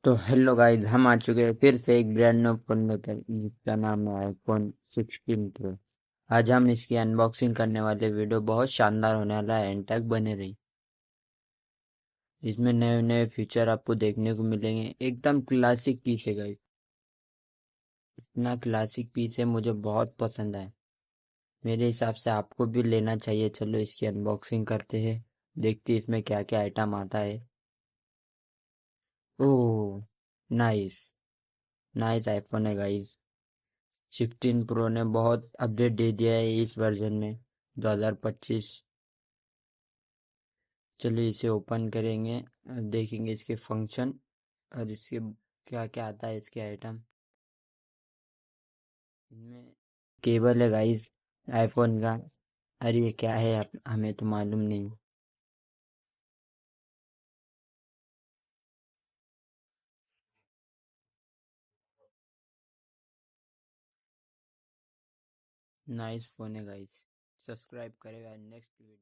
तो hello guys, हम आ चुके हैं फिर से एक ब्रांड न्यू फोन लेकर जिसका नाम है आईफोन 16 प्रो। आज हम इसकी अनबॉक्सिंग करने वाले वीडियो बहुत शानदार होने वाला है, एंड तक बने रही। इसमें नए नए फीचर आपको देखने को मिलेंगे। एकदम क्लासिक पीस है गाइस। इतना क्लासिक पीस है, मुझे बहुत पसंद है। मेरे हिसाब से आपको भी लेना चाहिए। चलो इसकी अनबॉक्सिंग करते हैं, देखते हैं इसमें क्या क्या आइटम आता है। ओह, नाइस। नाइस आईफोन है गाइस। 16 प्रो ने बहुत अपडेट दे दिया है इस वर्जन में, 2025। चलिए इसे ओपन करेंगे और देखेंगे इसके फंक्शन और इसके क्या क्या आता है इसके आइटम। इनमें केबल है गाइस आईफोन का। अरे ये क्या है, हमें तो मालूम नहीं। नाइस फोन है गाइस। सब्सक्राइब करेगा नेक्स्ट वीडियो।